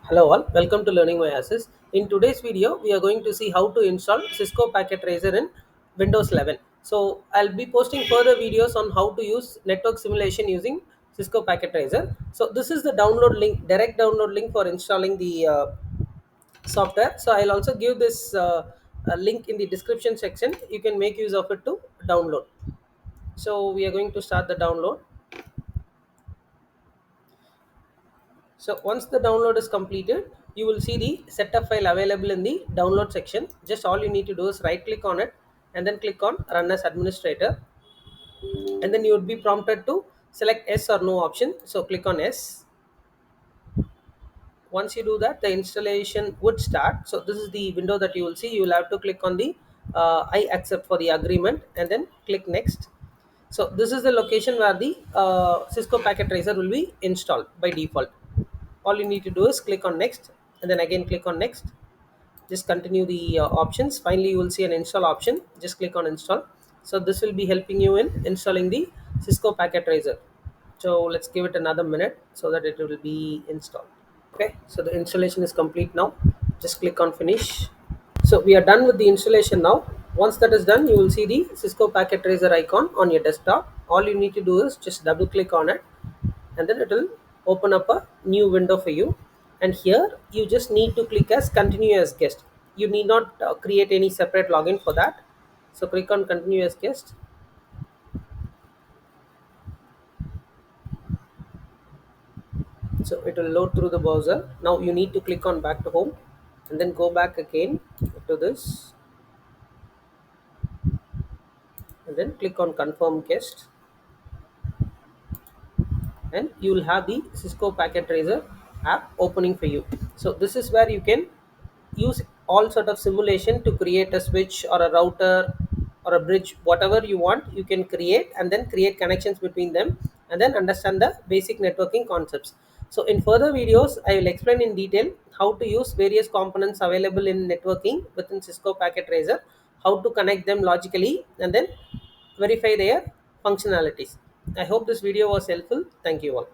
Hello all, welcome to Learning My Asses. In today's video, we are going to see how to install Cisco Packet Tracer in Windows 11. So I'll be posting further videos on how to use network simulation using Cisco Packet Tracer. So this is the download link, direct download link for installing the software. So I'll also give this link in the description section. You can make use of it to download. So we are going to start the download. So once the download is completed, you will see the setup file available in the download section. Just all you need to do is right click on it and then click on run as administrator, and then you would be prompted to select yes or no option. So click on yes. Once you do that, the installation would start. So this is the window that you will see. You will have to click on the I accept for the agreement and then click next. So this is the location where the Cisco Packet Tracer will be installed by default. All you need to do is click on next and then again click on next. Just continue the options. Finally, you will see an install option. Just click on install. So this will be helping you in installing the Cisco Packet Tracer. So let's give it another minute so that it will be installed. Okay, so the installation is complete now. Just click on finish. So we are done with the installation now. Once that is done, you will see the Cisco Packet Tracer icon on your desktop. All you need to do is just double click on it and then it will open up a new window for you. And here you just need to click as continue as guest. You need not create any separate login for that. So click on continue as guest. So it will load through the browser. Now you need to click on back to home and then go back again to this and then click on confirm guest, and you will have the Cisco Packet Tracer app opening for you. So this is where you can use all sort of simulation to create a switch or a router or a bridge, whatever you want. You can create and then create connections between them and then understand the basic networking concepts. So in further videos, I will explain in detail how to use various components available in networking within Cisco Packet Tracer, how to connect them logically, and then verify their functionalities. I hope this video was helpful. Thank you all.